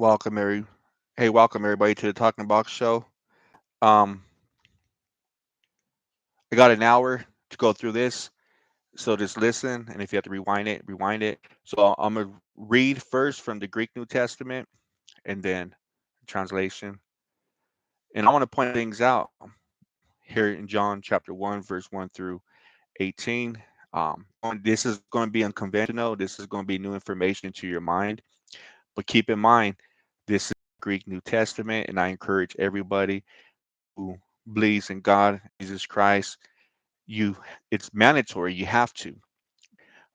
Welcome every Hey, welcome everybody to the Talking Box Show. Um, I got an hour to go through this, so just listen. And if you have to rewind it, rewind it. So I'm gonna read first from the Greek New Testament, and then translation. And I want to point things out here in John chapter 1, verse 1 through 18. This is going to be unconventional. This is going to be new information to your mind. But keep in mind, this is Greek New Testament, and I encourage everybody who believes in God, Jesus Christ, you it's mandatory. You have to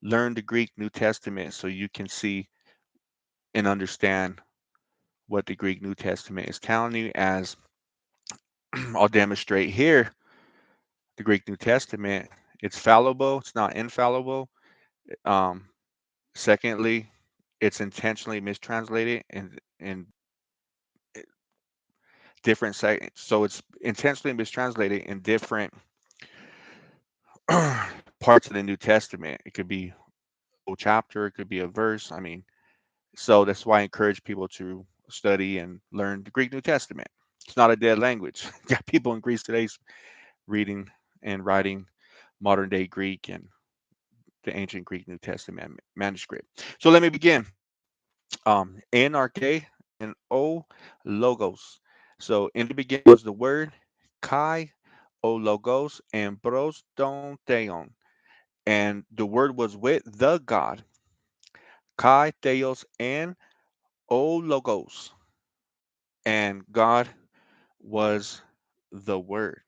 learn the Greek New Testament so you can see and understand what the Greek New Testament is telling you. As I'll demonstrate here, the Greek New Testament, it's fallible, it's not infallible. Um, Secondly, it's intentionally mistranslated in different sections. So it's intentionally mistranslated in different parts of the New Testament. It could be a whole chapter, it could be a verse. I mean, so that's why I encourage people to study and learn the Greek New Testament. It's not a dead language. You got people in Greece today reading and writing modern day Greek and the ancient Greek New Testament manuscript. So let me begin. Anarche and O logos. So in the beginning was the word Kai O logos and bros don theon. And the word was with the God. Kai theos and O logos. And God was the word.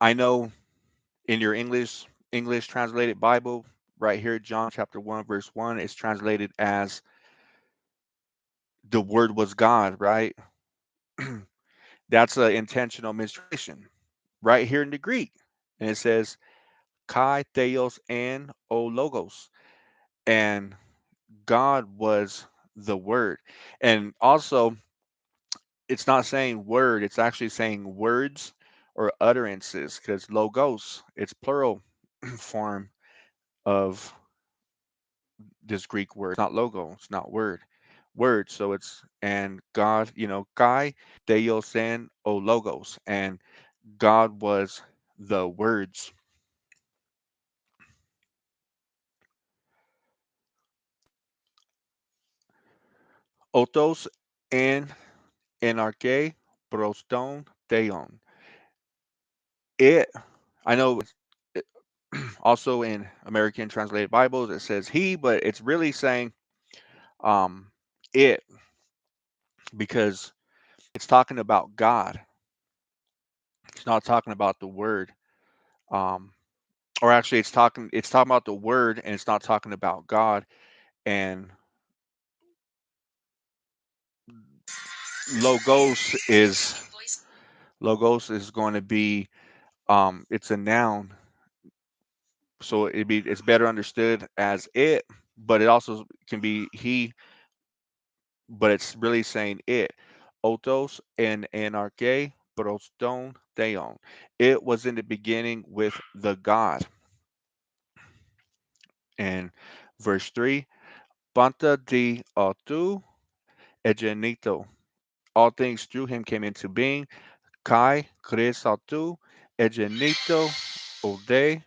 I know in your English translated Bible, right here, John chapter 1, verse 1, is translated as the word was God, right? That's an intentional mistranslation right here in the Greek. And it says Kai Theos and O Logos. And God was the word. And also it's not saying word, it's actually saying words or utterances because logos, it's plural form of this Greek word. It's not logo, it's not word. Word. So it's and God, Kai Theos and O Logos. And God was the words. Otos and Enarche Proston Theon. It I know it, also in American translated Bibles it says he, but it's really saying um it because it's talking about God. It's not talking about the word. Um or actually it's talking about the word and it's not talking about God. And logos is logos is going to be it's a noun, so it's better understood as it, but it also can be he, but it's really saying it. Otos and anarche proston theon. It was in the beginning with the God. And verse 3, Panta di autu egenito. All things through him came into being. Kai kris autu egenito ode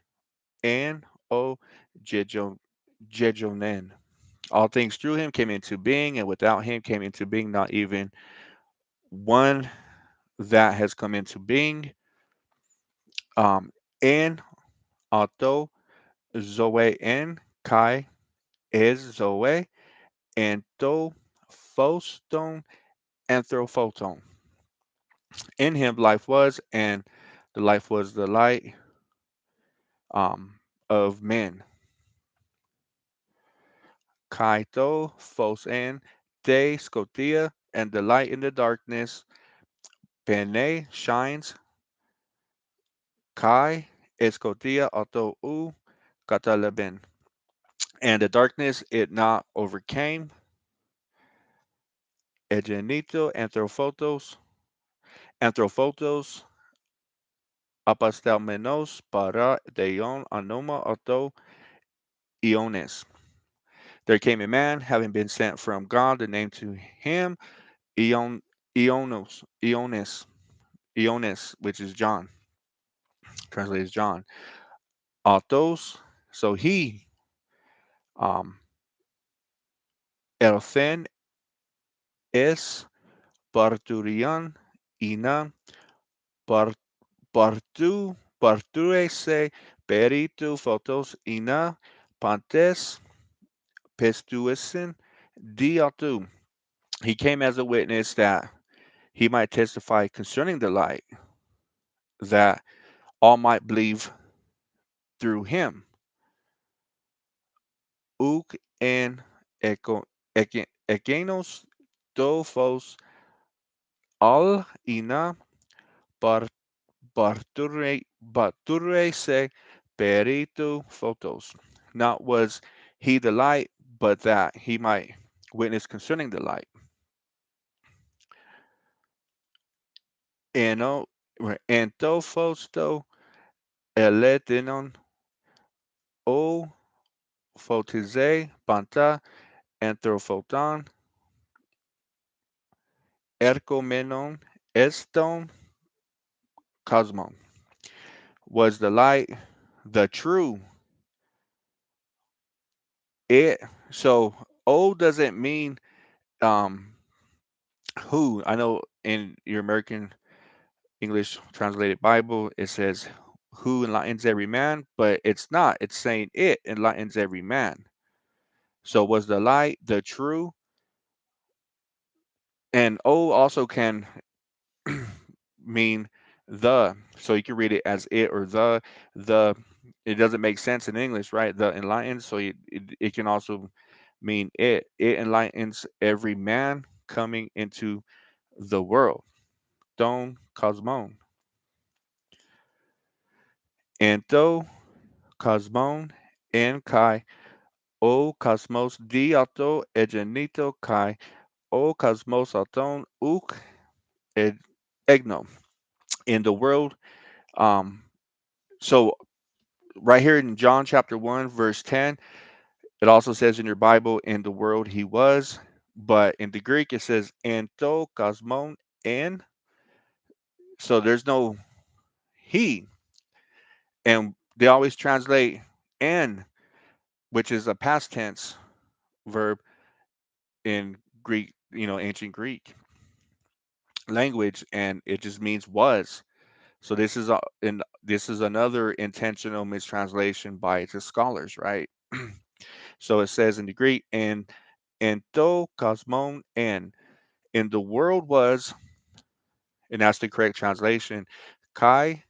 and o jejonen. All things through him came into being, and without him came into being not even one that has come into being. And auto zoe en kai is zoe and to phoston anthrophoton. In him life was, and the life was the light of men. Kai to phos en de scotia, and the light in the darkness. Pene shines. Kai escotia auto u kataleben. And the darkness it not overcame. Egenito anthrophotos apostelmenos para deion anoma auto iones. There came a man, having been sent from God, the name to him Eon, Eones, which is John, translated as John. Autos, so he, um, Elfen es parturian ina par, parturese peritu photos ina pantes pestuisen diatu. He came as a witness that he might testify concerning the light, that all might believe through him. Uk en egenos to phos al ina par parture se peritu photos. Not was he the light, but that he might witness concerning the light. Eno ento phosto eletenon o photize panta anthrophoton ergomenon eston cosmon, was the light, the true it. So O doesn't mean um who. I know in your American English translated Bible it says who enlightens every man, but it's not. It's saying it enlightens every man. So was the light the true? And O also can mean the. So you can read it as it or the. It doesn't make sense in English, right? The enlightens. So it can also mean it. It enlightens every man coming into the world. Don cosmon. Ento cosmon en kai o cosmos diato egenito kai o cosmos auton uk ed egno. In the world, um, so right here in John chapter 1, verse 10, it also says in your Bible, in the world he was, but in the Greek it says ento cosmon en. So there's no he. And they always translate en, which is a past tense verb in Greek, ancient Greek language, and it just means was. So this is another intentional mistranslation by the scholars, right? So it says in the Greek, and to cosmon and in the world was, and that's the correct translation, kai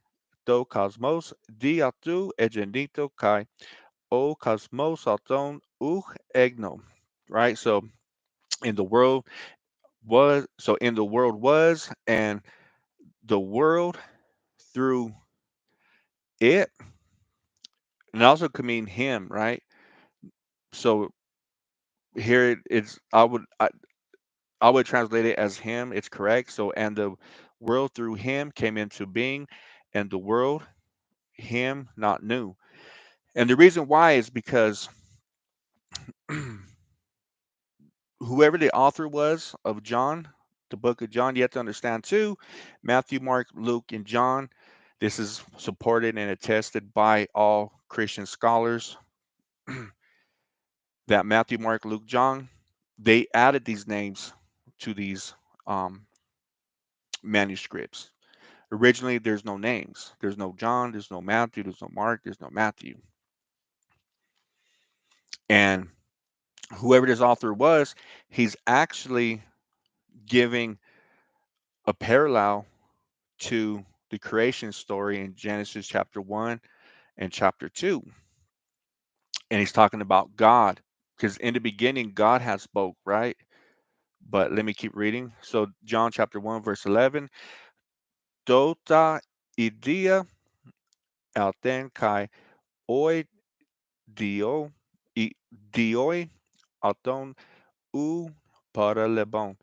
to cosmos diatu egenito kai o cosmos auton uch egno, right? So in the world in the world was, and the world through it, and it also could mean him, right? So here it's I would translate it as him. It's correct. So and the world through him came into being, and the world him not knew. And the reason why is because whoever the author was of John, the book of John, you have to understand too, Matthew, Mark, Luke, and John. This is supported and attested by all Christian scholars that Matthew, Mark, Luke, John, they added these names to these um, manuscripts. Originally, there's no names. There's no John, there's no Matthew, there's no Mark, there's no Matthew. And whoever this author was, he's actually giving a parallel to the creation story in Genesis chapter 1 and chapter 2. And he's talking about God, because in the beginning, God has spoke, right? But let me keep reading. So John chapter 1, verse 11, Dota idea alten kai oi dio, dioi auton u para lebon.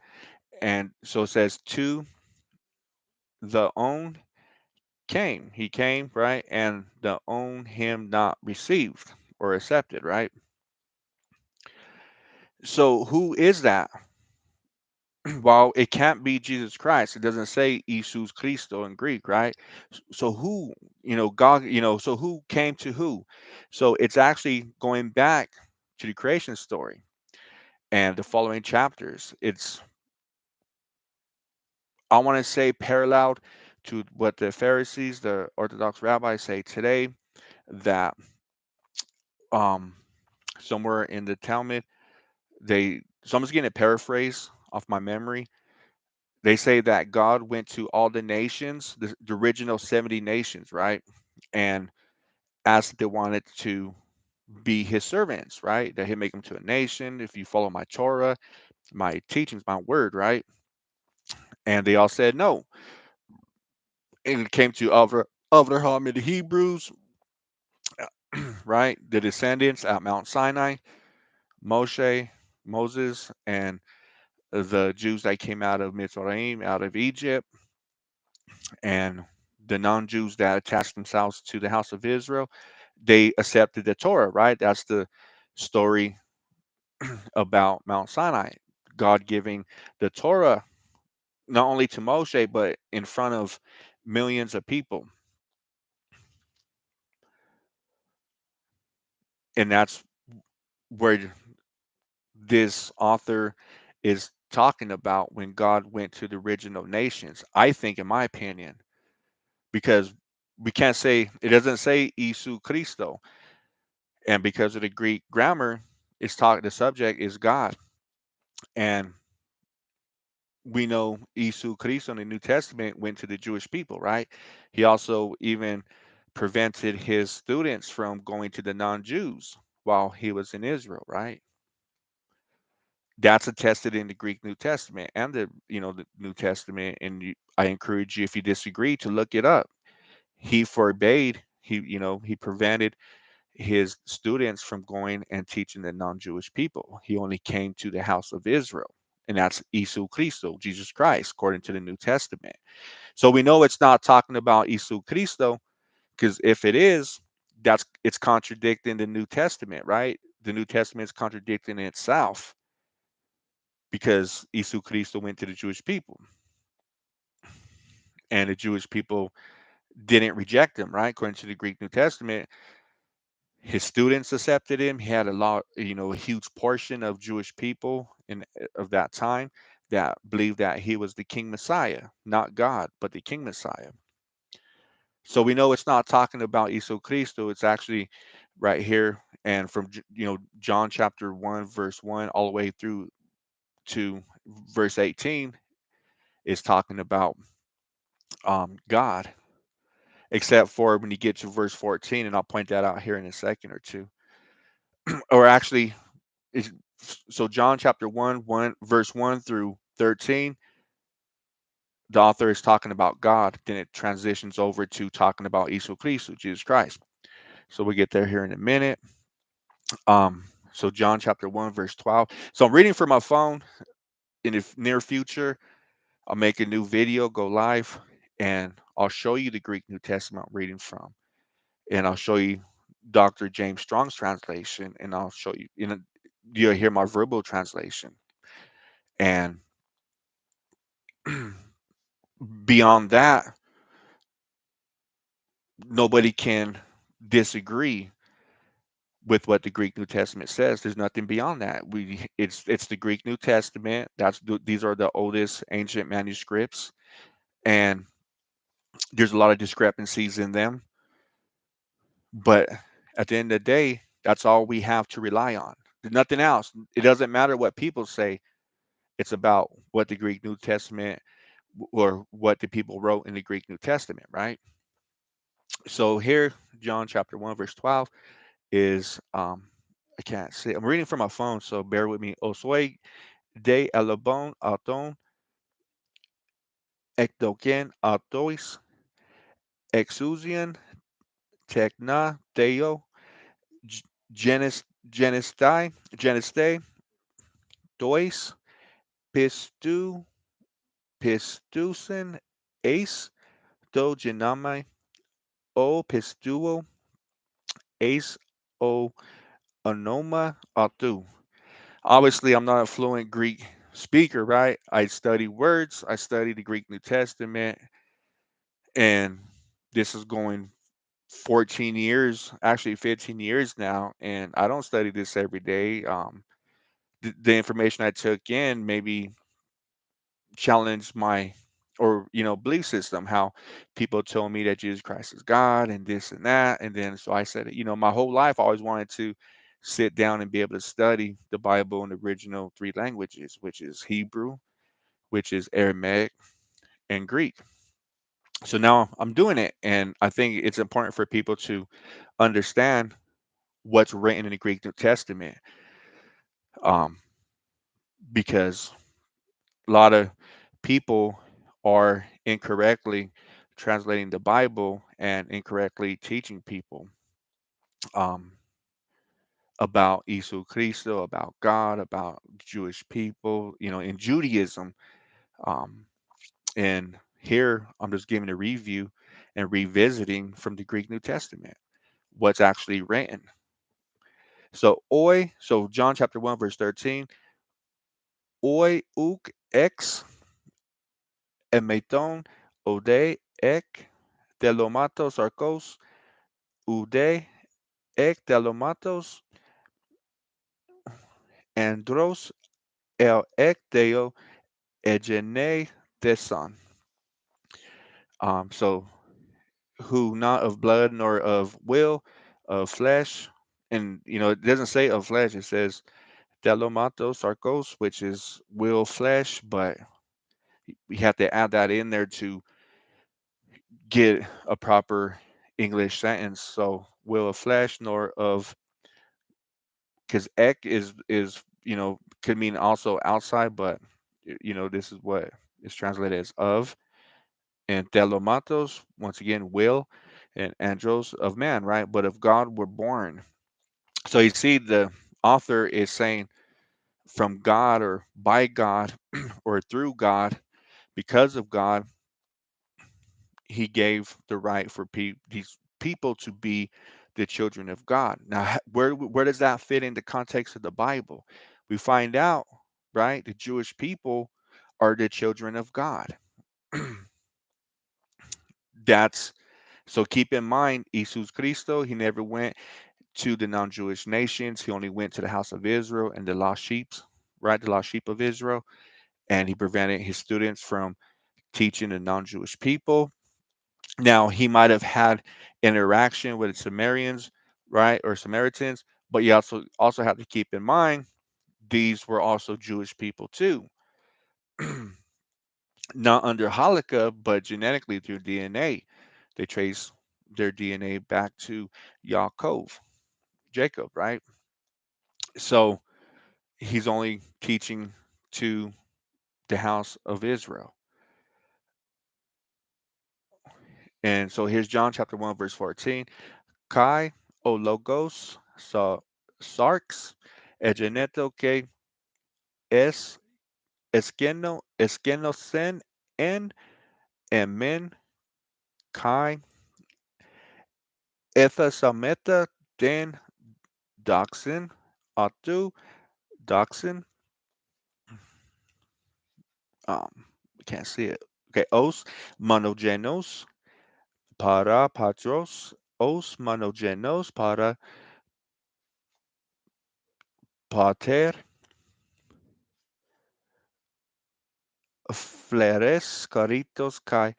And so it says to the own came. He came, right? And the own him not received or accepted, right? So who is that? Well, it can't be Jesus Christ. It doesn't say Jesus Christo in Greek, right? So who, God, so who came to who? So it's actually going back to the creation story and the following chapters. It's, I want to say, paralleled to what the Pharisees, the Orthodox rabbis say today, that um somewhere in the Talmud, so I'm just getting a paraphrase off my memory. They say that God went to all the nations, the original 70 nations, right? And asked if they wanted to be his servants, right? That he'd make them to a nation if you follow my Torah, my teachings, my word, right? And they all said no. And it came to Avraham and the Hebrews, right? The descendants at Mount Sinai, Moshe, Moses, and the Jews that came out of Mitzrayim, out of Egypt, and the non-Jews that attached themselves to the house of Israel, they accepted the Torah, right? That's the story about Mount Sinai, God giving the Torah not only to Moshe, but in front of millions of people. And that's where this author is talking about when God went to the original nations. I think, in my opinion, because we can't say, it doesn't say Isu Christo. And because of the Greek grammar, the subject is God. And we know Isu Christo in the New Testament went to the Jewish people, right? He also even prevented his students from going to the non-Jews while he was in Israel, right? That's attested in the Greek New Testament and the New Testament. And I encourage you, if you disagree, to look it up. He forbade, he prevented his students from going and teaching the non-Jewish people. He only came to the house of Israel, and that's Isu Christo, Jesus Christ, according to the New Testament. So we know it's not talking about Isu Christo, because if it is, it's contradicting the New Testament, right? The New Testament is contradicting itself because Isu Christo went to the Jewish people, and the Jewish people didn't reject him, right? According to the Greek New Testament, his students accepted him. He had a huge portion of Jewish people of that time that believed that he was the King Messiah, not God, but the King Messiah. So we know it's not talking about Iso Christo. It's actually right here, and from John chapter 1 verse 1 all the way through to verse 18 is talking about God, except for when you get to verse 14, and I'll point that out here in a second or two. Or actually, It's, so John chapter 1 verse 1 through 13, the author is talking about God. Then it transitions over to talking about Isu Christu, Jesus Christ. So we get there here in a minute. So John chapter 1 verse 12. So I'm reading from my phone. In the near future, I'll make a new video, go live, and I'll show you the Greek New Testament I'm reading from. And I'll show you Dr. James Strong's translation, and I'll show you'll hear my verbal translation. And beyond that, nobody can disagree with what the Greek New Testament says. There's nothing beyond that. It's the Greek New Testament. These are the oldest ancient manuscripts, and there's a lot of discrepancies in them. But at the end of the day, that's all we have to rely on. There's nothing else. It doesn't matter what people say. It's about what the Greek New Testament or what the people wrote in the Greek New Testament, right? So here, John chapter 1, verse 12 is I can't see. I'm reading from my phone, so bear with me. Osoy de elabon auton ekdoken autois exousian techna theo genes geneste dois pistu pistusen ace do gename o pistuo ace o onoma autu. Obviously, I'm not a fluent Greek speaker, right? I study words, I study the Greek New Testament, and this is going 14 years, actually 15 years now, and I don't study this every day. The information I took in maybe challenged my or belief system, how people told me that Jesus Christ is God and this and that, and then so I said, my whole life I always wanted to sit down and be able to study the Bible in the original three languages, which is Hebrew, which is Aramaic, and Greek. So now I'm doing it, and I think it's important for people to understand what's written in the Greek New Testament, um, because a lot of people are incorrectly translating the Bible and incorrectly teaching people um, about Isu Christo, about God, about Jewish people, in Judaism. Um, and here I'm just giving a review and revisiting from the Greek New Testament what's actually written. So John chapter 1, verse 13, oi uk ex emeton ode ek telomatos arcos ude ek telomatos andros el ek deo egene deson. So who not of blood nor of will, of flesh, and it doesn't say of flesh, it says telomatos arcos, which is will flesh, but we have to add that in there to get a proper English sentence. So will of flesh nor of, because ek is could mean also outside, but this is what is translated as of, and telomatos once again will, and andros of man, right? But of God we're born. So you see the author is saying from God or by God or through God, because of God, he gave the right for these people to be the children of God. Now, where does that fit in the context of the Bible? We find out, right? The Jewish people are the children of God. That's so keep in mind, Jesus Cristo, he never went to the non-Jewish nations. He only went to the house of Israel and the lost sheep, right? The lost sheep of Israel. And he prevented his students from teaching the non-Jewish people. Now, he might have had interaction with the Samaritans, right, or Samaritans, but you also have to keep in mind these were also Jewish people too, not under Halakha, but genetically through DNA. They trace their DNA back to Yaakov, Jacob, right? So he's only teaching to the house of Israel. And so here's John chapter 1, verse 14. Kai o logos sa sarx egeneto que es esquenosen en emen kai ethasameta den doxin atu doxin can't see it. Okay, os monogenos para patros, os monogenos para pater, fleres caritos kai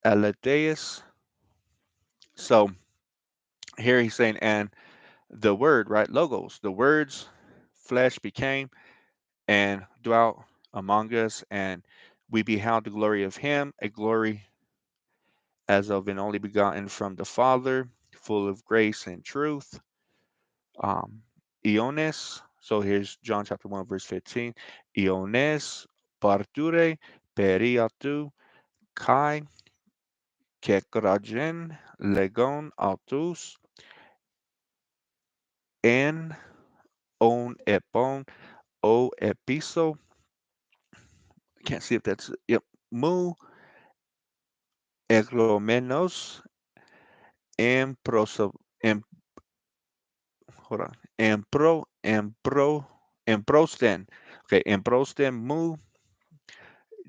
aletheus. So here he's saying, and the word, right? Logos, the words, flesh became and dwelt among us, and we beheld the glory of him, a glory as of an only begotten from the Father, full of grace and truth. Um, Iones, so here's John chapter 1, verse 15. Iones parture periatu kai kekragen legon autus en on epon o episo. Can't see if that's yep. Mu eglomenos en proso en hold on. En pro Emprosten. Okay, emprosten mu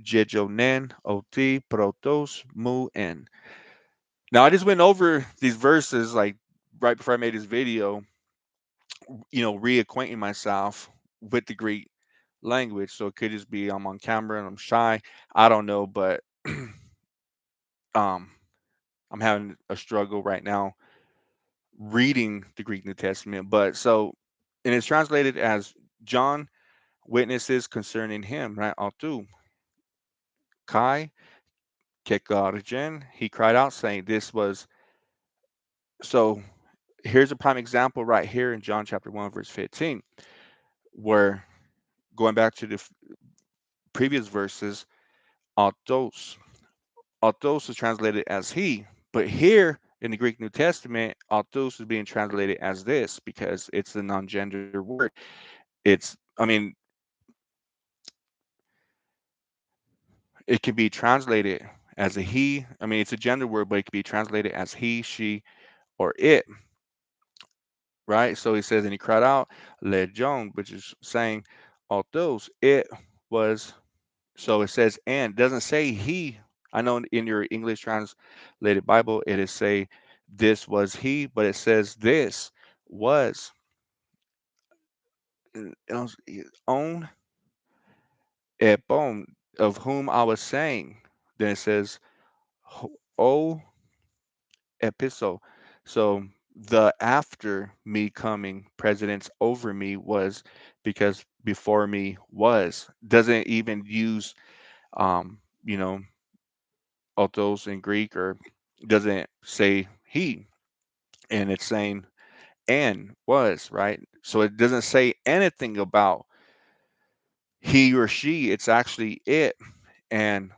jejonen oti protos mu en. Now I just went over these verses like right before I made this video, reacquainting myself with the Greek language. So it could just be I'm on camera and I'm shy. I don't know, but um, I'm having a struggle right now reading the Greek New Testament. But so, and it's translated as John witnesses concerning him, right? Autu kai kekargen. He cried out saying, "This was." So here's a prime example right here in John chapter 1, verse 15, where going back to the previous verses, autos. Autos is translated as he, but here in the Greek New Testament, autos is being translated as this because it's a non-gender word. I mean, it can be translated as a he. I mean, it's a gender word, but it can be translated as he, she, or it, right? So he says, and he cried out, legion, which is saying autos. It was. So it says and, it doesn't say he. I know in your English translated Bible, it is say this was he, but it says this was own epon, of whom I was saying. Then it says o epistle. So the after me coming presidents over me was because before me was. Doesn't even use you know autos in Greek, or doesn't say he, and it's saying and was, right? So it doesn't say anything about he or she, it's actually it. And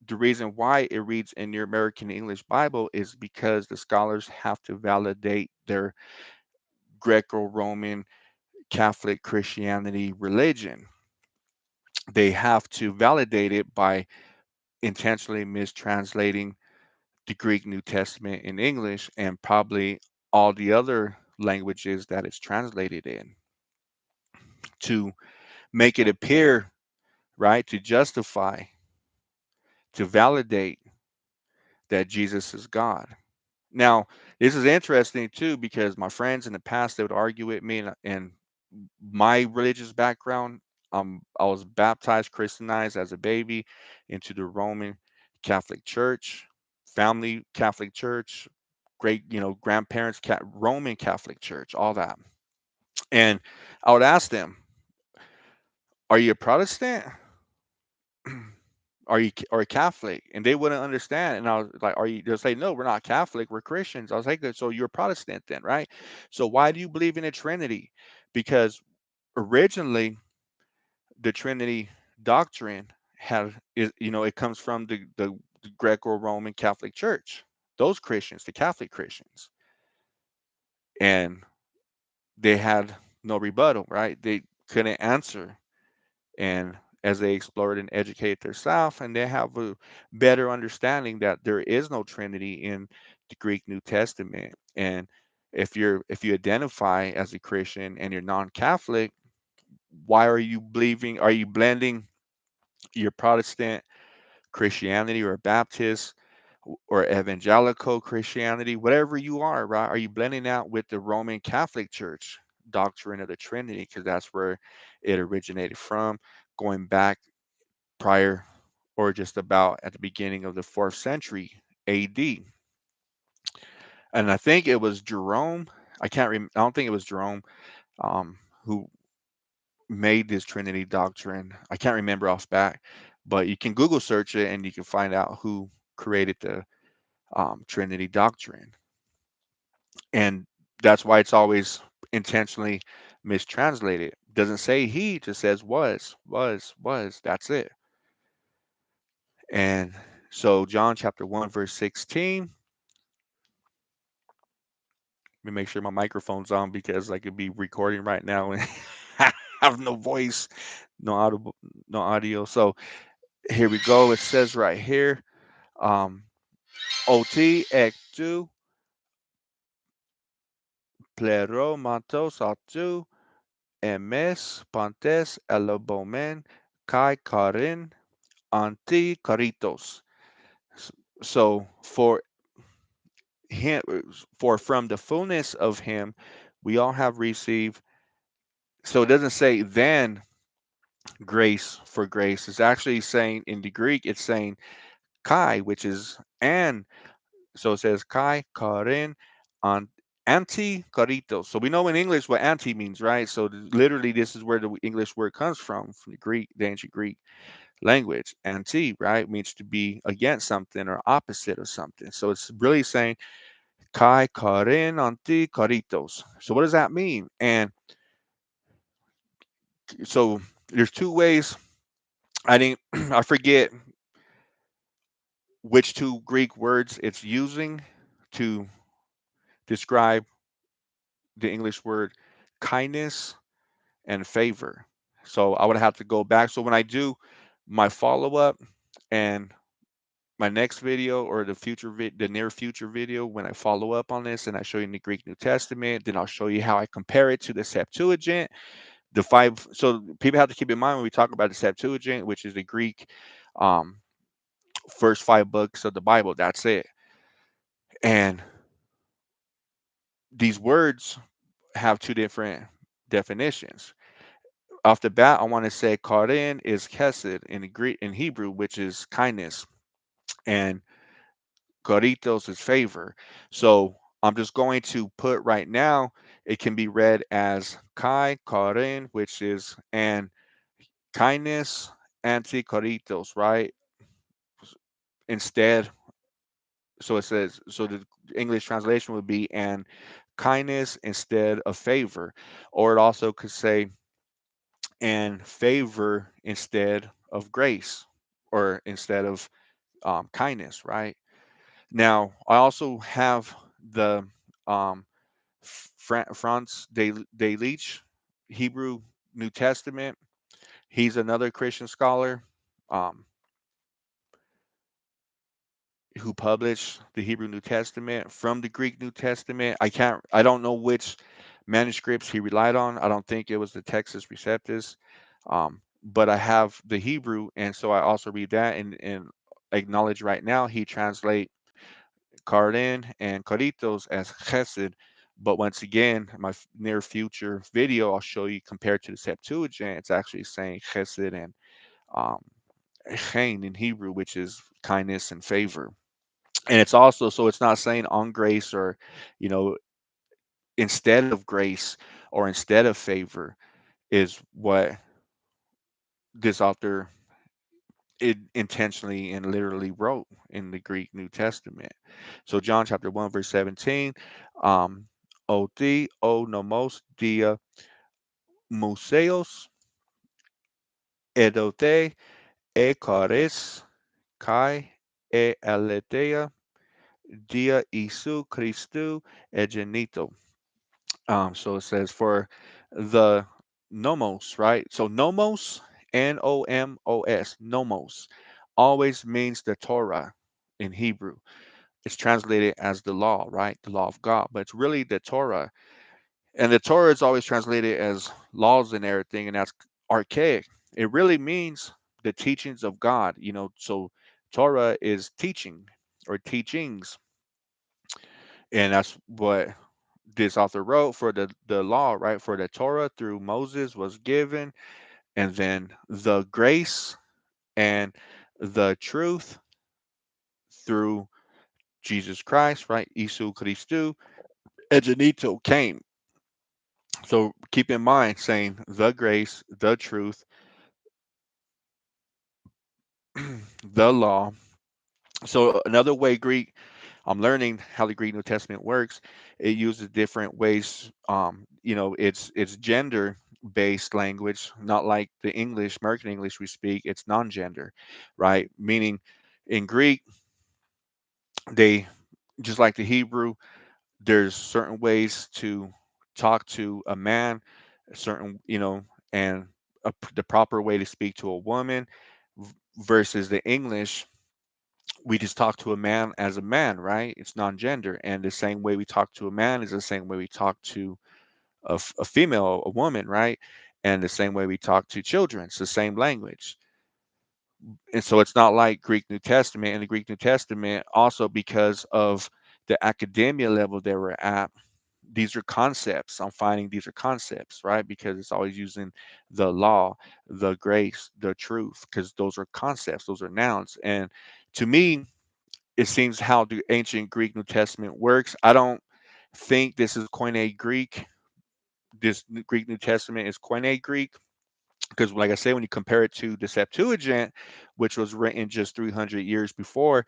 the reason why it reads in your American English Bible is because the scholars have to validate their Greco-Roman Catholic Christianity religion. They have to validate it by intentionally mistranslating the Greek New Testament in English and probably all the other languages that it's translated in to make it appear, right, to justify, to validate that Jesus is God. Now, this is interesting too because my friends in the past they would argue with me, and my religious background. I was baptized, Christianized as a baby into the Roman Catholic Church, family Catholic Church, great, grandparents, Roman Catholic Church, all that. And I would ask them, "Are you a Protestant? Are you or a Catholic?" And they wouldn't understand. And I was like, "Are you?" They'll say, "No, we're not Catholic. We're Christians." I was like, "So you're a Protestant then, right? So why do you believe in a Trinity?" Because originally the Trinity doctrine it comes from the Greco-Roman Catholic Church, those Christians, the Catholic Christians, and they had no rebuttal, right? They couldn't answer, and as they explored and educated themselves, and they have a better understanding that there is no Trinity in the Greek New Testament, and if you identify as a Christian and you're non-Catholic, why are you believing? Are you blending your Protestant Christianity or Baptist or evangelical Christianity, whatever you are, right? Are you blending out with the Roman Catholic Church doctrine of the Trinity? Because that's where it originated from, going back prior or just about at the beginning of the fourth century AD. And I think it was Jerome. I don't think it was Jerome who made this Trinity doctrine. I can't remember off back, but you can Google search it and you can find out who created the Trinity doctrine. And that's why it's always intentionally mistranslated. Doesn't say he, it just says was. That's it. And so John chapter 1, verse 16. Let me make sure my microphone's on because I could be recording right now and have no voice, no audible, no audio. So here we go. It says right here, ot ektu plero matos autu emes pantes elabomen kai karin anti caritos. So him, for from the fullness of him, we all have received. So it doesn't say then grace for grace. It's actually saying in the Greek, it's saying kai, which is and. So it says kai karin on anti carito. So we know in English what anti means, right? So literally, this is where the English word comes from the Greek, the ancient Greek language. Anti, right, means to be against something or opposite of something. So it's really saying kai karin anti caritos. So what does that mean? And so there's two ways. I think I forget which two Greek words it's using to describe the English word kindness and favor. So I would have to go back. So when I do my follow up and my next video or the near future video, when I follow up on this and I show you in the Greek New Testament, then I'll show you how I compare it to the Septuagint. The five. So people have to keep in mind when we talk about the Septuagint, which is the Greek um, first five books of the Bible. That's it. And these words have two different definitions. Off the bat, I want to say Karin is Chesed in Greek in Hebrew, which is kindness, and Karitos is favor. So I'm just going to put right now. It can be read as Kai Karin, which is and kindness anti Karitos, right? Instead, so it says so the English translation would be and kindness instead of favor, or it also could say and favor instead of grace or instead of kindness, right? Now, I also have the um, Franz de Leech, Hebrew New Testament. He's another Christian scholar um, who published the Hebrew New Testament from the Greek New Testament. I don't know which manuscripts he relied on. I don't think it was the Textus Receptus, but I have the Hebrew, and so I also read that and acknowledge right now he translate Cardin and Caritos as Chesed. But once again, my near future video, I'll show you compared to the Septuagint, it's actually saying Chesed and um, Chen in Hebrew, which is kindness and favor. And it's also so it's not saying on grace or, you know, instead of grace or instead of favor is what this author it intentionally and literally wrote in the Greek New Testament. So John chapter 1 verse 17, o thee, o nomos dia museos edote e charis kai e aletheia dia Isu Christu egenito. So it says for the nomos, right? So nomos, Nomos, nomos, always means the Torah in Hebrew. It's translated as the law, right? The law of God, but it's really the Torah. And the Torah is always translated as laws and everything, and that's archaic. It really means the teachings of God, so Torah is teaching or teachings, and that's what this author wrote for the law, right? For the Torah through Moses was given, and then the grace and the truth through Jesus Christ, right? Isu Christu, Egenito came. So keep in mind saying the grace, the truth, the law. So another way Greek, I'm learning how the Greek New Testament works. It uses different ways. It's gender based language, not like the English, American English we speak. It's non-gender, right? Meaning in Greek, they just like the Hebrew, there's certain ways to talk to a man, certain, and the proper way to speak to a woman versus the English. We just talk to a man as a man, right? It's non-gender, and the same way we talk to a man is the same way we talk to a female, a woman, right? And the same way we talk to children, it's the same language. And so it's not like Greek New Testament. And the Greek New Testament, also because of the academia level they were at, these are concepts. I'm finding these are concepts, right? Because it's always using the law, the grace, the truth, because those are concepts, those are nouns. And to me, it seems how the ancient Greek New Testament works. I don't think this is Koine Greek. This Greek New Testament is Koine Greek because, like I said, when you compare it to the Septuagint, which was written just 300 years before,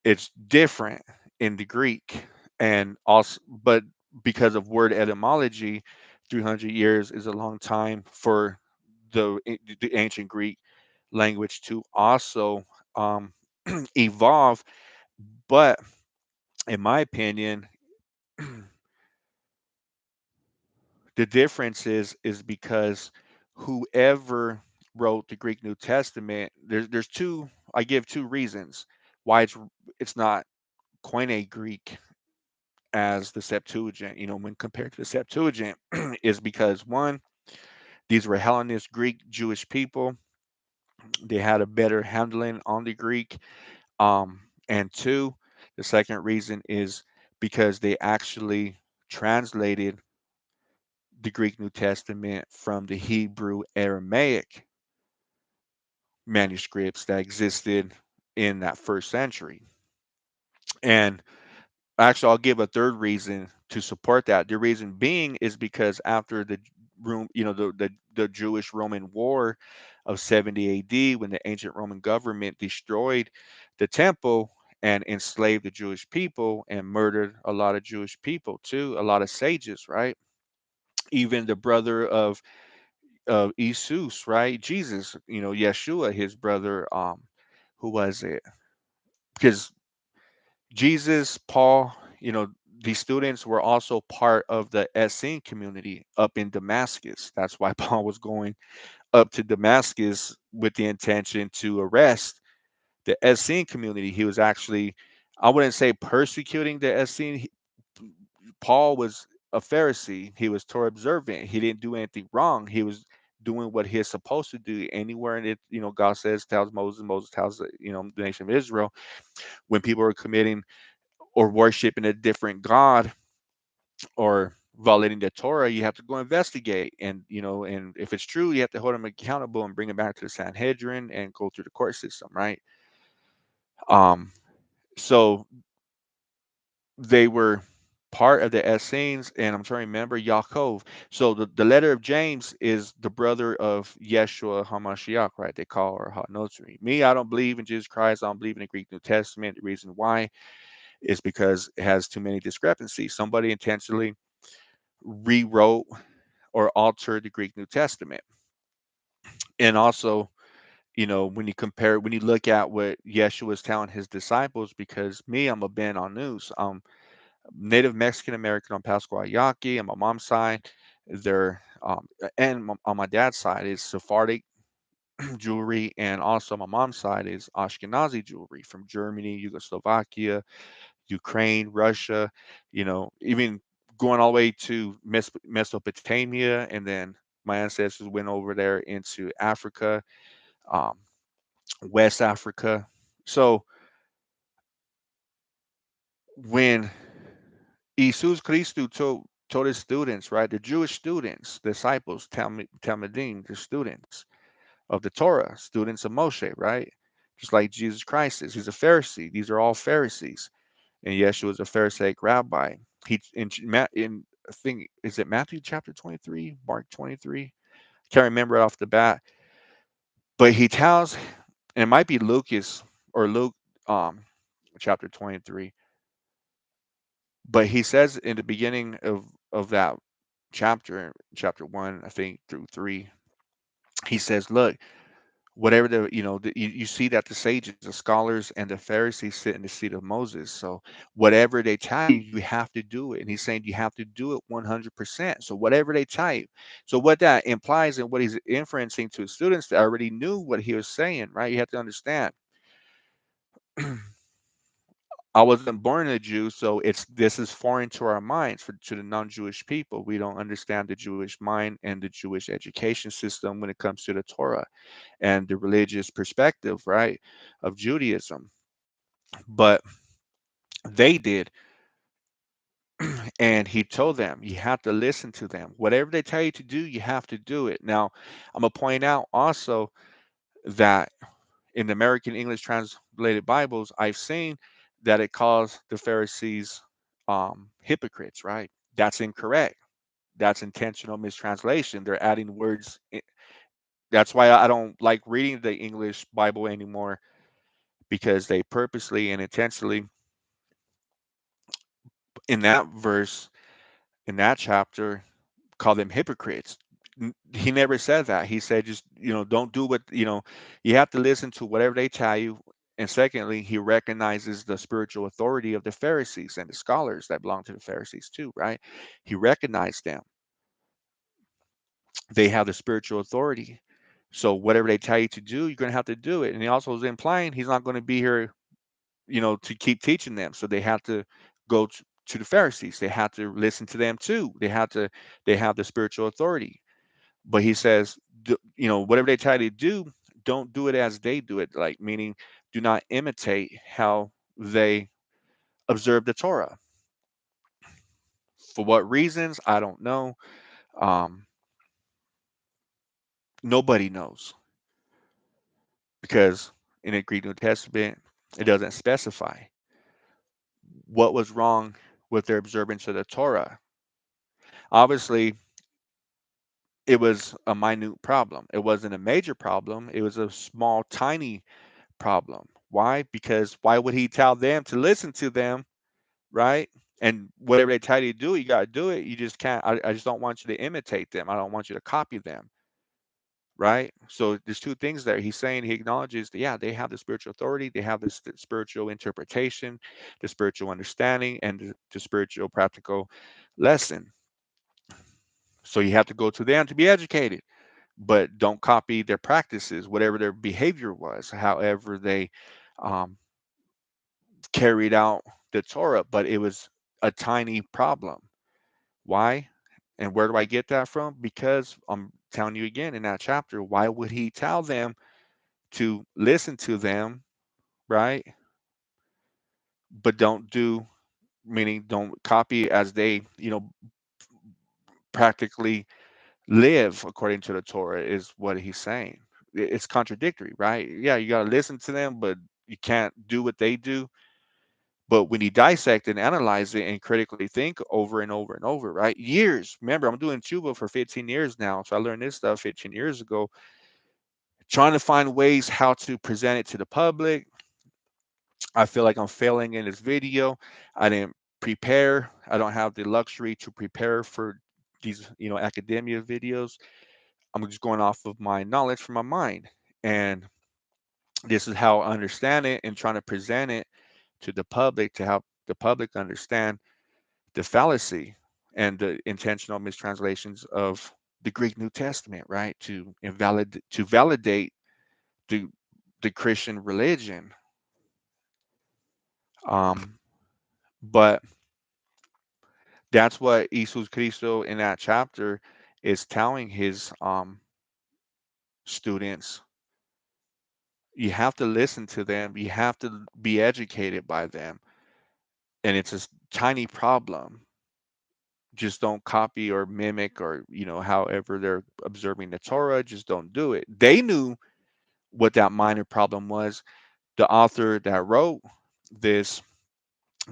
it's different in the Greek. And also, but because of word etymology, 300 years is a long time for the ancient Greek language to also um, evolve. But in my opinion, the difference is because whoever wrote the Greek New Testament, there's two. I give two reasons why it's not Koine Greek as the Septuagint. You know, when compared to the Septuagint, is because one, these were Hellenist Greek Jewish people. They had a better handling on the Greek. And two, the second reason is because they actually translated the Greek New Testament from the Hebrew Aramaic manuscripts that existed in that first century. And actually, I'll give a third reason to support that. The reason being is because after the room, the Jewish Roman War of 70 AD, when the ancient Roman government destroyed the temple and enslaved the Jewish people and murdered a lot of Jewish people too, a lot of sages, right? Even the brother of Jesus, right? Jesus, Yeshua, his brother, who was it? Because Jesus, Paul, these students were also part of the Essene community up in Damascus. That's why Paul was going up to Damascus with the intention to arrest the Essene community. He was actually, I wouldn't say persecuting the Essene. Paul was a Pharisee. He was Torah observant. He didn't do anything wrong. He was doing what he's supposed to do. Anywhere in it, God tells Moses, Moses tells the nation of Israel, when people are committing or worshiping a different God or violating the Torah, you have to go investigate. And if it's true, you have to hold them accountable and bring them back to the Sanhedrin and go through the court system, right? Um, so they were part of the Essenes, and I'm trying to remember Yaakov. So the letter of James is the brother of Yeshua HaMashiach, right? They call her HaNotri. Me, I don't believe in Jesus Christ. I don't believe in the Greek New Testament. The reason why is because it has too many discrepancies. Somebody intentionally rewrote or altered the Greek New Testament. And also, when you look at what Yeshua was telling his disciples, because me, I'm a Ben on news. Native Mexican American on Pascua Yaqui on my mom's side. They're on my dad's side is Sephardic jewelry, and also my mom's side is Ashkenazi jewelry from Germany, Yugoslovakia, Ukraine, Russia, even going all the way to Mesopotamia, and then my ancestors went over there into Africa, um, West Africa. So when Jesus Christu told his students, right, the Jewish students, disciples, Talmudim, the students of the Torah, students of Moshe, right? Just like Jesus Christ is. He's a Pharisee. These are all Pharisees. And Yeshua is a Pharisaic rabbi. He in I think, is it Matthew chapter 23, Mark 23? Can't remember it off the bat, but he tells, and it might be Lucas or Luke, um, chapter 23. But he says in the beginning of that chapter 1, I think through 3, he says, "Look, whatever you see that the sages, the scholars, and the Pharisees sit in the seat of Moses. So whatever they tell you, you have to do it." And he's saying you have to do it 100%. So whatever they tell you. So what that implies and what he's inferencing to his students that already knew what he was saying, right? You have to understand. I wasn't born a Jew, so this is foreign to our minds, to the non-Jewish people. We don't understand the Jewish mind and the Jewish education system when it comes to the Torah and the religious perspective, right, of Judaism. But they did, and he told them, you have to listen to them. Whatever they tell you to do, you have to do it. Now, I'm gonna point out also that in the American English translated Bibles, I've seen that it calls the Pharisees hypocrites, right? That's incorrect. That's intentional mistranslation. They're adding words. That's why I don't like reading the English Bible anymore, because they purposely and intentionally, in that verse, in that chapter, call them hypocrites. He never said that. He said, just, don't do what, you have to listen to whatever they tell you. And secondly, he recognizes the spiritual authority of the Pharisees and the scholars that belong to the Pharisees too, right? He recognized them. They have the spiritual authority. So whatever they tell you to do, you're going to have to do it. And he also was implying he's not going to be here, to keep teaching them. So they have to go to the Pharisees. They have to listen to them too. They have the spiritual authority. But he says, whatever they try to do, don't do it as they do it. Like, meaning, do not imitate how they observe the Torah. For what reasons, I don't know. Um, Nobody knows, because in the Greek New Testament, it doesn't specify what was wrong with their observance of the Torah. Obviously, it was a minute problem. It wasn't a major problem. It was a small, tiny problem. Why? Because why would he tell them to listen to them, right? And whatever they tell you to do, you got to do it. You just can't. I just don't want you to imitate them. I don't want you to copy them, right? So there's two things there. He's saying, he acknowledges that, yeah, they have the spiritual authority, they have this spiritual interpretation, the spiritual understanding, and the spiritual practical lesson. So you have to go to them to be educated, but don't copy their practices, whatever their behavior was, however they um, carried out the Torah. But it was a tiny problem. Why? And where do I get that from? Because I'm telling you again, in that chapter, why would he tell them to listen to them, right? But don't do, meaning don't copy as they, practically live according to the Torah, is what he's saying. It's contradictory, right? Yeah, you got to listen to them, but you can't do what they do. But when you dissect and analyze it and critically think over and over and over, right? Years. Remember, I'm doing Chuba for 15 years now. So I learned this stuff 15 years ago, trying to find ways how to present it to the public. I feel like I'm failing in this video. I didn't prepare. I don't have the luxury to prepare for these, academia videos. I'm just going off of my knowledge from my mind. And this is how I understand it, and trying to present it to the public to help the public understand the fallacy and the intentional mistranslations of the Greek New Testament, right? To validate the the Christian religion. Um, but that's what Jesus Cristo in that chapter is telling his students. You have to listen to them. You have to be educated by them, and it's a tiny problem. Just don't copy or mimic, or however they're observing the Torah. Just don't do it. They knew what that minor problem was. The author that wrote this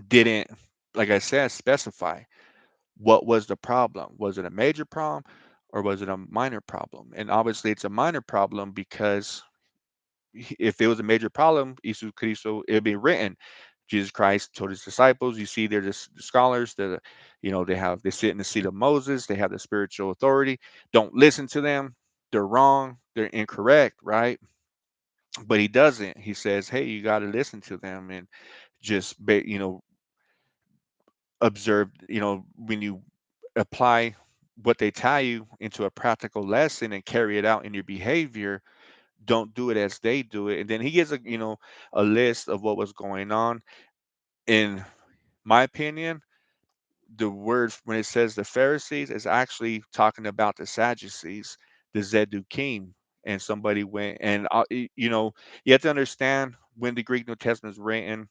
didn't, like I said, specify what was the problem. Was it a major problem, or was it a minor problem? And obviously it's a minor problem, because if it was a major problem, Jesus Cristo, it'd be written. Jesus Christ told his disciples, you see, they're just the scholars that, they sit in the seat of Moses, they have the spiritual authority. Don't listen to them. They're wrong. They're incorrect, right? But he doesn't. He says, hey, you got to listen to them, and just, observe, when you apply what they tell you into a practical lesson and carry it out in your behavior, don't do it as they do it. And then he gives a list of what was going on. In my opinion, the word when it says the Pharisees is actually talking about the Sadducees, the Zedukim. And somebody went and you have to understand when the Greek New Testament is written,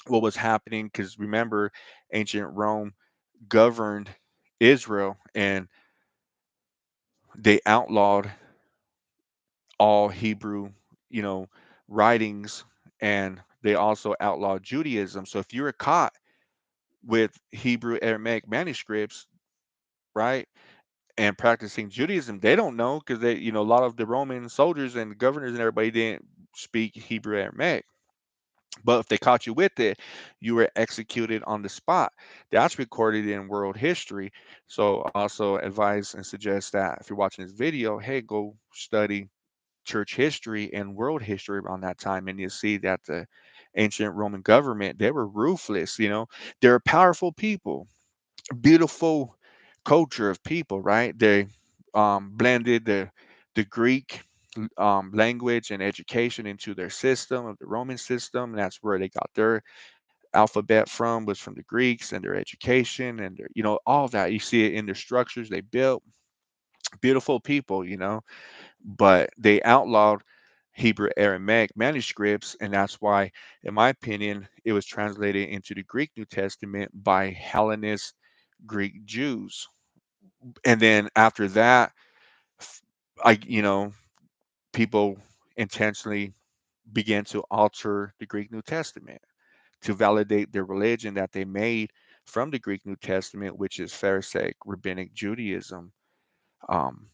what was happening, because remember, ancient Rome governed Israel, and they outlawed all Hebrew, you know, writings, and they also outlawed Judaism. So if you were caught with Hebrew Aramaic manuscripts, right, and practicing Judaism, they don't know because a lot of the Roman soldiers and governors and everybody didn't speak Hebrew Aramaic. But if they caught you with it, you were executed on the spot. That's recorded in world history. So I also advise and suggest that if you're watching this video, hey, go study church history and world history around that time, and you see that the ancient Roman government, they were ruthless. They're powerful people, beautiful culture of people, right? They blended the Greek language and education into their system of the Roman system. And that's where they got their alphabet from, was from the Greeks, and their education and their, all of that. You see it in their structures they built. Beautiful people, but they outlawed Hebrew Aramaic manuscripts, and that's why, in my opinion, it was translated into the Greek New Testament by Hellenist Greek Jews. And then after that, f- I people intentionally began to alter the Greek New Testament to validate their religion that they made from the Greek New Testament, which is Pharisaic rabbinic Judaism. Um,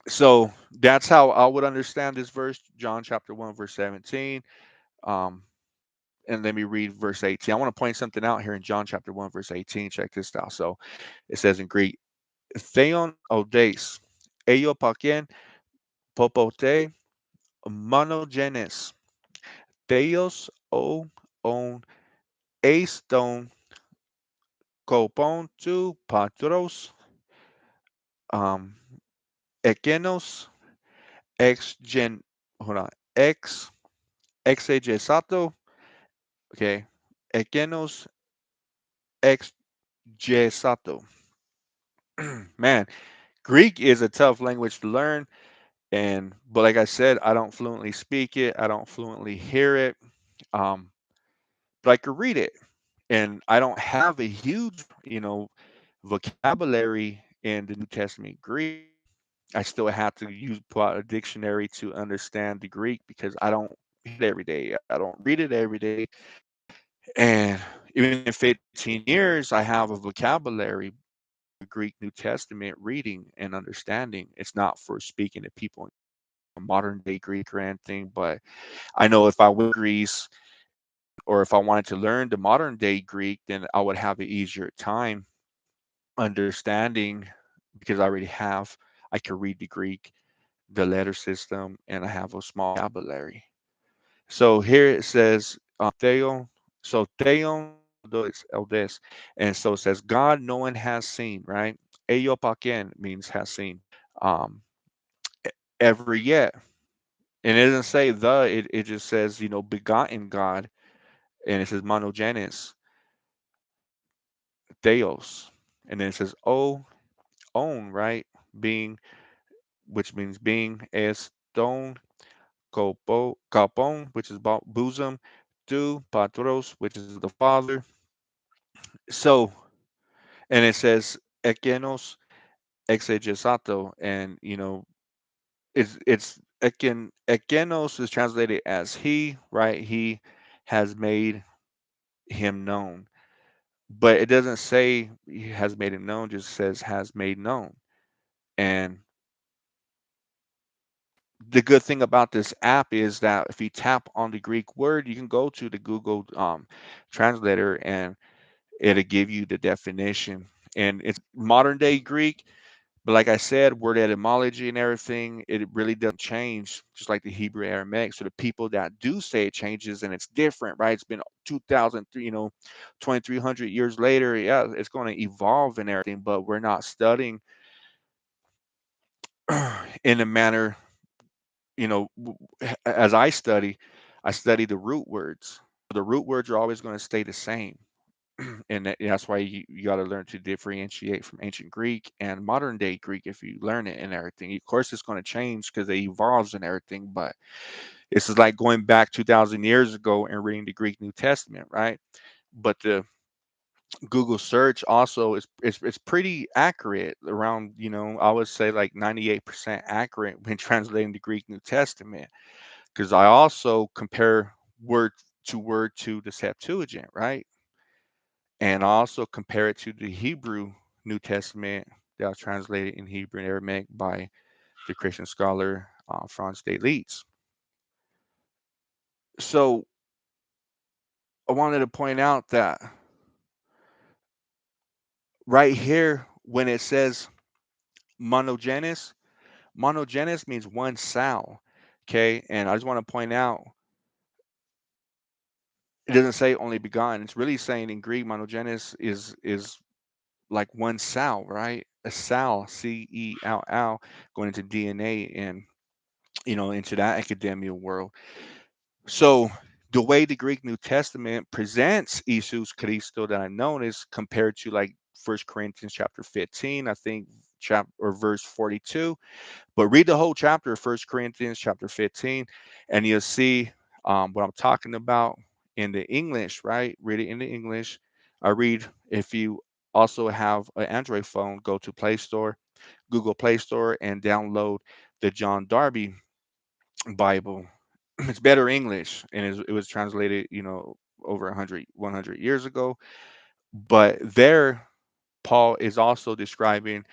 so that's how I would understand this verse, John chapter 1, verse 17. Um, and let me read verse 18. I want to point something out here in John chapter 1, verse 18. Check this out. So it says in Greek, Theon odes, eiopaken popote monogenes, theos o on eiston kopon tu patros, um, ekenos ex gen, hold on, ex exegesato, okay, ekenos exegesato. Man, Greek is a tough language to learn, but like I said, I don't fluently speak it, I don't fluently hear it, um, but I could read it, and I don't have a huge, vocabulary in the New Testament Greek. I still have to pull out a dictionary to understand the Greek because I don't hear it every day. I don't read it every day. And even in 15 years, I have a vocabulary, the Greek New Testament reading and understanding. It's not for speaking to people in modern day Greek or anything, but I know if I went to Greece, or if I wanted to learn the modern day Greek, then I would have an easier time understanding because I could read the Greek, the letter system, and I have a small vocabulary. So here it says Theo. So Theon Eldes. And so it says God no one has seen, right? Eyopaken means has seen. Um, ever yet. And it doesn't say it just says, begotten God. And it says monogenes, Theos. And then it says own, right? Being, which means being, as stone, Kopon, which is bosom, tu, patros, which is the father. So, and it says ekenos exegesato, and it's ekenos is translated as he, right? He has made him known, but it doesn't say he has made him known; just says has made known. And the good thing about this app is that if you tap on the Greek word, you can go to the Google translator, and it'll give you the definition. And it's modern day Greek, but like I said, word etymology and everything, it really doesn't change, just like the Hebrew Aramaic. So the people that do say it changes and it's different, right? It's been 2,003, 2,300 years later. Yeah, it's going to evolve and everything, but we're not studying in a manner, as I study the root words. The root words are always going to stay the same. And that's why you got to learn to differentiate from ancient Greek and modern day Greek if you learn it and everything. Of course, it's going to change because it evolves and everything, but this is like going back 2,000 years ago and reading the Greek New Testament, right? But the Google search also is pretty accurate around, I would say like 98% accurate when translating the Greek New Testament, because I also compare word word to the Septuagint, right? And I also compare it to the Hebrew New Testament that was translated in Hebrew and Aramaic by the Christian scholar Franz de Leeds. So I wanted to point out that right here, when it says monogenes, monogenes means one cell. Okay. And I just want to point out, it doesn't say only begotten. It's really saying in Greek, monogenes is like one cell, right? A cell, cell, going into DNA and into that academia world. So the way the Greek New Testament presents Jesus Christo that I noticed compared to like First Corinthians chapter 15, I think chapter or verse 42. But read the whole chapter of First Corinthians chapter 15, and you'll see what I'm talking about in the English, right? Read it in the English. I read if you also have an Android phone, go to Play Store, Google Play Store, and download the John Darby Bible. It's better English, and it was translated, over 100 years ago. But there, Paul is also describing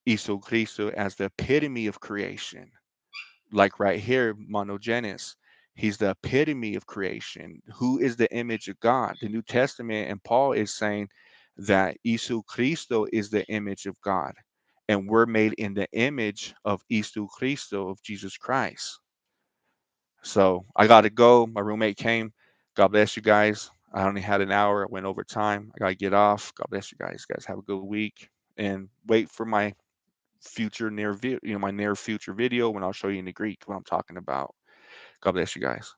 Iso Christo as the epitome of creation. Like right here, monogenes. He's the epitome of creation. Who is the image of God? The New Testament and Paul is saying that Isu Christo is the image of God. And we're made in the image of Isu Christo, of Jesus Christ. So I got to go. My roommate came. God bless you guys. I only had an hour. I went over time. I got to get off. God bless you guys. Guys, have a good week. And wait for my future near, my near future video when I'll show you in the Greek what I'm talking about. God bless you guys.